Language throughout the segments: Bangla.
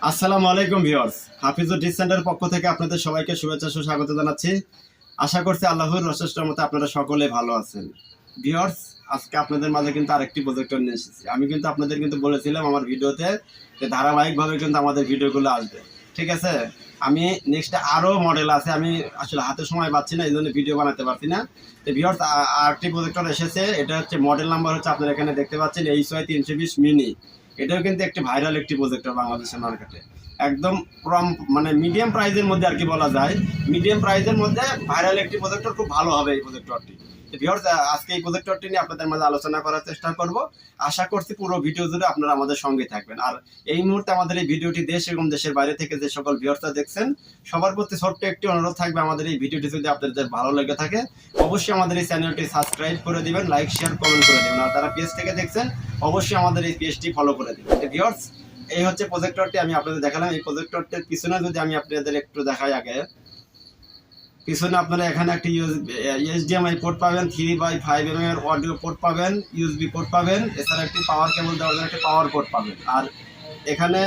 আসসালামু আলাইকুম ভিউয়ার্স, হাফিজুর ডিস সেন্টারের পক্ষ থেকে আপনাদের সবাইকে শুভেচ্ছা ও স্বাগত জানাচ্ছি। আশা করছি আল্লাহর অশেষ রহমতে আপনারা সকলে ভালো আছেন। ভিউয়ার্স, আজকে আপনাদের মাঝে কিন্তু আরেকটি প্রজেক্টর নিয়ে এসেছি। আমি কিন্তু আপনাদের বলেছিলাম আমার ভিডিওতে যে ধারাবাহিকভাবে কিন্তু আমাদের ভিডিওগুলো আসবে, ঠিক আছে। আমি নেক্সট আরও মডেল আছে, আমি আসলে হাতে সময় পাচ্ছি না, এই জন্য ভিডিও বানাতে পারছি না। তো ভিউয়ার্স, আরেকটি প্রজেক্টর এসেছে। এটা হচ্ছে মডেল নাম্বার হচ্ছে আপনারা এখানে দেখতে পাচ্ছেন HY 320 মিনি। এটাও কিন্তু একটি ভাইরাল একটি প্রজেক্টর বাংলাদেশের মার্কেটে, একদম কম মানে মিডিয়াম প্রাইসের মধ্যে আর কি বলা যায়। মিডিয়াম প্রাইসের মধ্যে ভাইরাল একটি প্রজেক্টর, খুব ভালো হবে এই প্রজেক্টরটি। তো ভিউয়ার্স, আজকে এই প্রজেক্টরটি নিয়ে আপনাদের মাঝে আলোচনা করার চেষ্টা করব। আশা করছি পুরো ভিডিও জুড়ে আপনারা আমাদের সঙ্গে থাকবেন। আর এই মুহূর্তে আমাদের এই ভিডিওটি দেশ এবং দেশের বাইরে থেকে যে সকল ভিউয়ার্সরা দেখছেন, সবার প্রতি ছোট্ট একটি অনুরোধ থাকবে, আমাদের এই ভিডিওটি যদি আপনাদের ভালো লেগে থাকে অবশ্যই আমাদের এই চ্যানেলটি সাবস্ক্রাইব করে দিবেন, লাইক শেয়ার কমেন্ট করে দিবেন। আর যারা পেজ থেকে দেখছেন অবশ্যই আমাদের এই পেজটি ফলো করে দিবেন। ভিউয়ার্স, এই হচ্ছে প্রজেক্টরটি আমি আপনাদের দেখালাম। এই প্রজেক্টরটির পিছনে যদি আমি আপনাদের একটু দেখাই, আগে পিছনে আপনারা এখানে একটি HDMI পোর্ট পাবেন, 3/5 এর অডিও পোর্ট পাবেন, USB পোর্ট পাবেন, এছাড়া একটি পাওয়ার কেবল দেওয়ার জন্য একটি পাওয়ার পোর্ট পাবেন। আর এখানে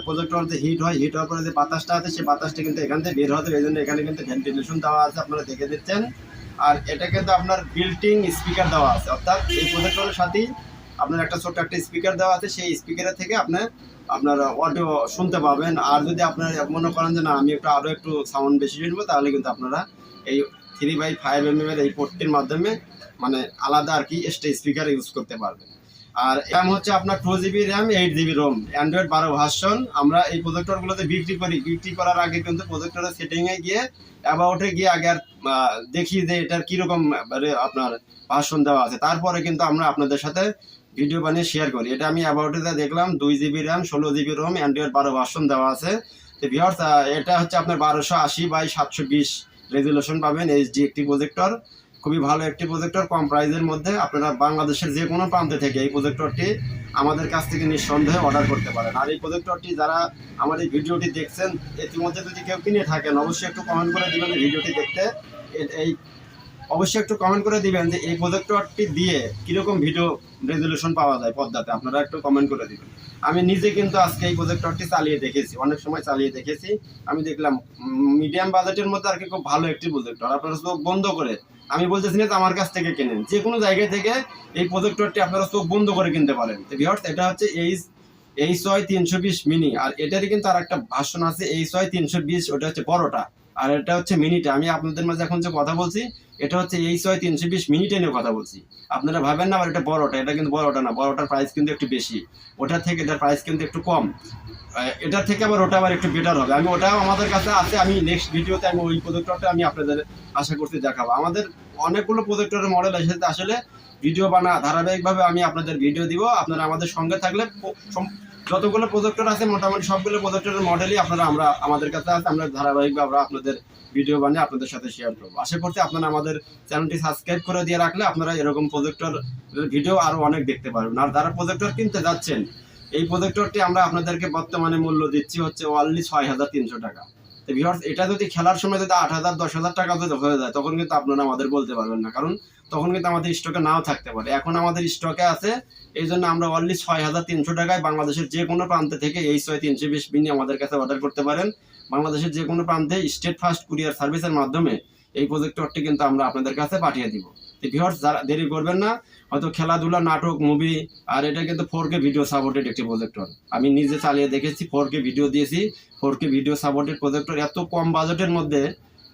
প্রজেক্টর যে হিট হওয়ার পরে যে বাতাসটা আছে, সেই বাতাসটা কিন্তু এখান থেকে বের হতে, এই জন্য এখানে কিন্তু ভেন্টিলেশন দেওয়া আছে, আপনারা দেখে দিচ্ছেন। আর এটা কিন্তু আপনার বিল্টিং স্পিকার দেওয়া আছে, অর্থাৎ এই প্রজেক্টরের সাথেই আপনার একটা ছোট্ট একটা স্পিকার দেওয়া আছে, সেই স্পিকারের থেকে আপনার অডিও শুনতে পাবেন। আর যদি আপনারা মনে করেন যে না, আমি আরও একটু সাউন্ড বেশি শুনবো, তাহলে কিন্তু আপনারা এই 3/5 এর এই পোর্টটির মাধ্যমে মানে আলাদা আর কি স্পিকার ইউজ করতে পারবেন। আর র্যাম হচ্ছে আপনার 2GB RAM, 8GB Rome, Android 12 version. আমরা এই প্রজেক্টরগুলোতে বিক্রি করার আগে কিন্তু প্রজেক্টরের সেটিংয়ে গিয়ে অ্যাবাউটে গিয়ে আগে আর দেখি যে এটার কীরকম আপনার ভার্সন দেওয়া আছে, তারপরে কিন্তু আমরা আপনাদের সাথে ভিডিও বানিয়ে শেয়ার করি। এটা আমি অ্যাবাউটে দেখলাম 2GB RAM, 16GB Rome, Android 12 version দেওয়া আছে। তো ভিউয়ার্স, এটা হচ্ছে আপনার 1280x720 রেজুলেশন পাবেন, HD একটি প্রজেক্টর, খুবই ভালো একটি প্রজেক্টর, কম প্রাইসের মধ্যে। আপনারা বাংলাদেশের যে কোনো প্রান্ত থেকে এই প্রজেক্টরটি আমাদের কাছ থেকে নিঃসন্দেহে অর্ডার করতে পারেন। আর এই প্রজেক্টরটি যারা আমার এই ভিডিওটি দেখছেন, ইতিমধ্যে যদি কেউ কিনে থাকেন অবশ্যই একটু কমেন্ট করে দিবেন ভিডিওটি দেখতে। এই অবশ্যই একটু কমেন্ট করে দিবেন যে এই প্রজেক্টরটি দিয়ে কীরকম ভিডিও রেজুলেশন পাওয়া যায় পর্দাতে, আপনারা একটু কমেন্ট করে দিবেন। আমি নিজে কিন্তু আজকে এই প্রজেক্টরটি চালিয়ে দেখেছি, অনেক সময় চালিয়ে দেখেছি। আমি দেখলাম মিডিয়াম বাজেটের মধ্যে আর কি খুব ভালো একটি প্রজেক্টর। আপনারা চোখ বন্ধ করে, আমি বলতেছি না যে আমার কাছ থেকে কেনেন, যে কোনো জায়গা থেকে এই প্রজেক্টরটি আপনারা চোখ বন্ধ করে কিনতে পারেন। তো ভিউয়ার্স, এটা হচ্ছে HY 320 মিনি। আর এটারই কিন্তু আর একটা ভার্সন আছে HY 320, ওটা হচ্ছে বড়টা, আর এটা হচ্ছে মিনিটা। আমি আপনাদের মাঝে এখন যে কথা বলছি এটা হচ্ছে HY 320 মিনিটে নিয়ে কথা বলছি। আপনারা ভাবেন না আর এটা বড়টা, এটা কিন্তু বড়টা না, বড়টার প্রাইস কিন্তু একটু বেশি, ওটার থেকে এটার প্রাইস কিন্তু একটু কম। এটার থেকে আবার ওটা আবার একটু বেটার হবে। আমি ওটাও আমাদের কাছে আছে, আমি নেক্সট ভিডিওতে আমি ওই প্রজেক্টরটা আমি আপনাদের আশা করতে দেখাবো। আমাদের অনেকগুলো প্রজেক্টরের মডেল এসেছে, আসলে ভিডিও ধারাবাহিকভাবে আমি আপনাদের ভিডিও দিব। আপনারা আমাদের সঙ্গে থাকলে যতগুলো প্রজেক্টর আছে মোটামুটি সবগুলো প্রজেক্টরের মডেলই আমাদের কাছে আছে, আমরা ধারাবাহিকভাবে আপনাদের ভিডিও বানিয়ে আপনাদের সাথে শেয়ার করবো। আশা করছি আপনারা আমাদের চ্যানেলটি সাবস্ক্রাইব করে দিয়ে রাখলে আপনারা এরকম প্রজেক্টর ভিডিও আরও অনেক দেখতে পারবেন। আর যারা প্রজেক্টর কিনতে যাচ্ছেন, এই প্রজেক্টরটি আমরা আপনাদেরকে বর্তমানে মূল্য দিচ্ছি হচ্ছে অনলি 6300 টাকা। তো ভিউয়ার্স, এটা যদি খেলার সময় যদি 8000 10,000 টাকা যদি হয়ে যায়, তখন কিন্তু আপনারা আমাদের বলতে পারবেন না, কারণ তখন কিন্তু আমাদের স্টকে নাও থাকতে পারে। এখন আমাদের স্টকে আছে, এই জন্য আমরা অনলি 6300 টাকায় বাংলাদেশের যে কোনো প্রান্ত থেকে HY 320 মিনি আমাদের কাছে অর্ডার করতে পারেন। বাংলাদেশের যে কোনো প্রান্তে স্টেট ফার্স্ট কুরিয়ার সার্ভিসের মাধ্যমে এই প্রজেক্টরটি কিন্তু আমরা আপনাদের কাছে পাঠিয়ে দিব। তো ভিউয়ার্স, যারা দেরি করবেন না, হয়তো খেলাধুলা, নাটক, মুভি, আর এটা কিন্তু 4K ভিডিও সাপোর্টেড একটি প্রজেক্টর। আমি নিজে চালিয়ে দেখেছি, 4K ভিডিও দিয়েছি। 4K ভিডিও সাপোর্টেড প্রজেক্টর এত কম বাজেটের মধ্যে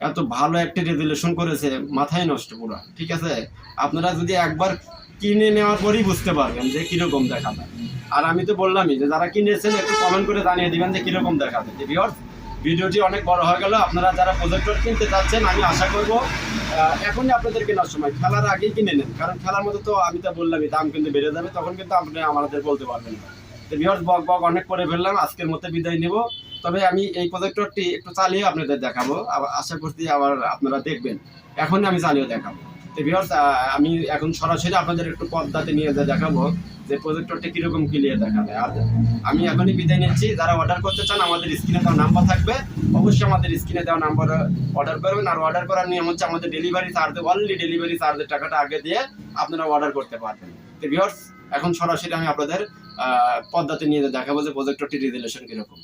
এত ভালো একটি রেজুলেশন করেছে, মাথায় নষ্ট পুরো, ঠিক আছে। আপনারা যদি একবার কিনে নেওয়ার পরেই বুঝতে পারবেন যে কীরকম দেখা যায়। আর আমি তো বললামই যে যারা কিনেছেন একটু কমেন্ট করে জানিয়ে দিবেন যে কীরকম দেখা যায়। ভিউয়ার্স, ভিডিওটি অনেক বড় হয়ে গেল। আপনারা যারা প্রজেক্টর কিনতে চাচ্ছেন, আমি আশা করবো এখনই আপনাদের কেনার সময়, খেলার আগেই কিনে নেন, কারণ খেলার মধ্যে তো আমি তো বললামই দাম কিন্তু বেড়ে যাবে, তখন কিন্তু আপনি আমাদের বলতে পারবেন না। তো ভিউয়ার্স, বক অনেক করে ফেললাম, আজকের মধ্যে বিদায় নেব। তবে আমি এই প্রজেক্টরটি একটু চালিয়ে আপনাদের দেখাবো, আশা করছি আবার আপনারা দেখবেন, এখনই আমি চালিয়ে দেখাবো। তো ভিউয়ার্স, আমি এখন সরাসরি আপনাদের একটু পর্দাতে নিয়ে দেখাবো যে প্রজেক্টরটি কীরকম ক্লিয়ার দেখাবে। আর আমি এখনই বিদায় নিচ্ছি। যারা অর্ডার করতে চান, আমাদের স্ক্রিনে দেওয়া নাম্বার থাকবে, অবশ্যই আমাদের স্ক্রিনে দেওয়া নাম্বারে অর্ডার করবেন। আর অর্ডার করার নিয়ম হচ্ছে আমাদের ডেলিভারি চার্জ, অনলি ডেলিভারি চার্জের টাকাটা আগে দিয়ে আপনারা অর্ডার করতে পারবেন। তো ভিউয়ার্স, এখন সরাসরি আমি আপনাদের পর্দাতে নিয়ে দেখাবো যে প্রজেক্টরটির রেজুলেশন কীরকম।